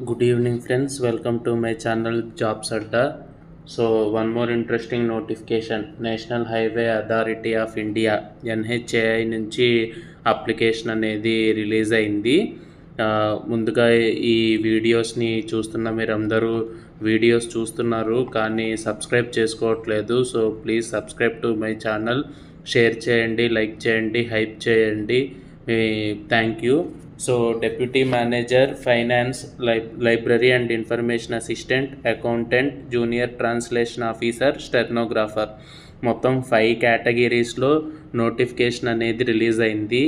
Good evening, friends. Welcome to my channel Jobs Adda. So, one more interesting notification. National Highway Authority of India NHAI నుంచి application అనేది release అయింది. ముందుగా ఈ వీడియోస్ని చూస్తున్న మీరందరూ వీడియోస్ చూస్తున్నారు కానీ సబ్స్క్రైబ్ చేసుకోవట్లేదు. So please subscribe to my channel, share చేయండి, లైక్ చేయండి, హైప్ చేయండి. Thank you. So deputy manager, finance, library and information assistant, accountant, junior translation officer, stenographer మొత్తం 5 కేటగిరీస్లో నోటిఫికేషన్ అనేది రిలీజ్ అయింది.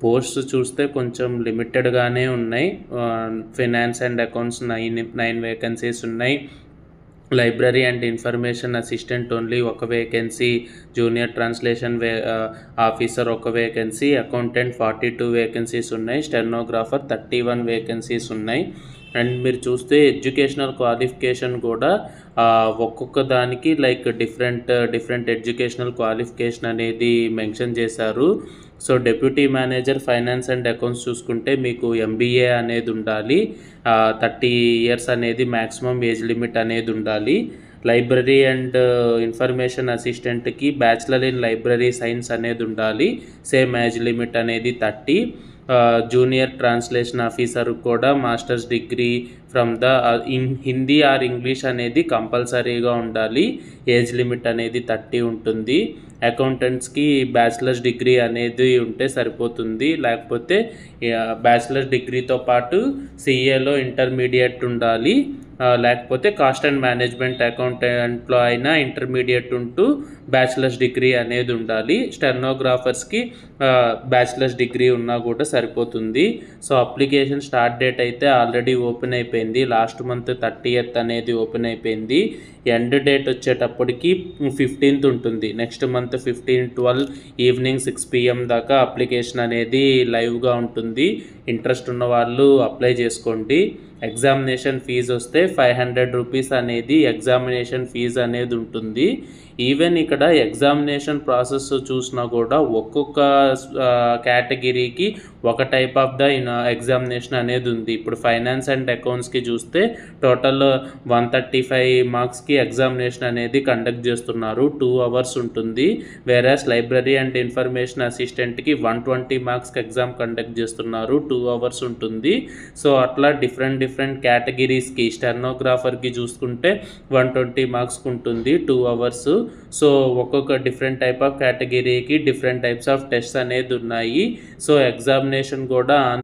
పోస్ట్ చూస్తే కొంచెం లిమిటెడ్గానే ఉన్నాయి. ఫైనాన్స్ అండ్ అకౌంట్స్ 9 వేకెన్సీస్ ఉన్నాయి. Library and information assistant only 1 vacancy, junior translation officer 1 vacancy, accountant 42 vacancies ఉన్నాయి, stenographer 31 vacancies ఉన్నాయి. And మీరు చూస్తే ఎడ్యుకేషనల్ క్వాలిఫికేషన్ కూడా ఒక్కొక్క దానికి డిఫరెంట్ ఎడ్యుకేషనల్ క్వాలిఫికేషన్ అనేది మెన్షన్ చేశారు. So deputy manager finance and accounts చూసుకుంటే మీకు MBA అనేది ఉండాలి, 30 ఇయర్స్ అనేది మ్యాక్సిమం ఏజ్ లిమిట్ అనేది ఉండాలి. లైబ్రరీ అండ్ ఇన్ఫర్మేషన్ అసిస్టెంట్కి బ్యాచిలర్ ఇన్ లైబ్రరీ సైన్స్ అనేది ఉండాలి, సేమ్ ఏజ్ లిమిట్ అనేది 30. జూనియర్ ట్రాన్స్లేషన్ ఆఫీసర్ కూడా masters degree from Hindi or English అనేది కంపల్సరీగా ఉండాలి, ఏజ్ లిమిట్ అనేది 30 ఉంటుంది. అకౌంటెంట్స్కి బ్యాచిలర్స్ డిగ్రీ అనేది ఉంటే సరిపోతుంది, లేకపోతే బ్యాచిలర్స్ డిగ్రీతో పాటు CAలో ఇంటర్మీడియట్ ఉండాలి, లేకపోతే కాస్ట్ అండ్ మేనేజ్మెంట్ అకౌంటెంట్లో అయినా ఇంటర్మీడియట్ ఉంటూ బ్యాచిలర్స్ డిగ్రీ అనేది ఉండాలి. స్టెనోగ్రాఫర్స్కి బ్యాచిలర్స్ డిగ్రీ ఉన్నా కూడా సరిపోతుంది. సో అప్లికేషన్ స్టార్ట్ డేట్ అయితే ఆల్రెడీ ఓపెన్ అయిపోయింది, లాస్ట్ మంత్ 30th అనేది ఓపెన్ అయిపోయింది. ఎండ్ డేట్ వచ్చేటప్పటికి 15th ఉంటుంది, నెక్స్ట్ మంత్ 15/12 ఈవినింగ్ 6 PM దాకా అప్లికేషన్ అనేది లైవ్గా ఉంటుంది. ఇంట్రెస్ట్ ఉన్న వాళ్ళు అప్లై చేసుకోండి. ఎగ్జామినేషన్ ఫీజు వస్తే 500 రూపీస్ అనేది ఎగ్జామినేషన్ ఫీజు అనేది ఉంటుంది. ఈవెన్ ఇక్కడ ఎగ్జామినేషన్ ప్రాసెస్ చూసినా కూడా ఒక్కొక్క కేటగిరీకి ఒక టైప్ ఆఫ్ ఎగ్జామినేషన్ అనేది ఉంది. ఇప్పుడు ఫైనాన్స్ అండ్ అకౌంట్స్కి చూస్తే టోటల్ 135 మార్క్స్కి ఎగ్జామినేషన్ అనేది కండక్ట్ చేస్తున్నారు, 2 hours ఉంటుంది. వేరేస్ లైబ్రరీ అండ్ ఇన్ఫర్మేషన్ అసిస్టెంట్కి 120 మార్క్స్కి ఎగ్జామ్ కండక్ట్ చేస్తున్నారు, 2 hours ఉంటుంది. సో అట్లా డిఫరెంట్ కేటగిరీస్కి స్టెనోగ్రాఫర్కి చూసుకుంటే 120 మార్క్స్కి ఉంటుంది, 2 hours. సో ఒక్కొక్క డిఫరెంట్ టైప్ ఆఫ్ కేటగిరీకి డిఫరెంట్ టైప్స్ ఆఫ్ టెస్ట్స్ అనేది ఉన్నాయి. సో ఎగ్జామినేషన్ కూడా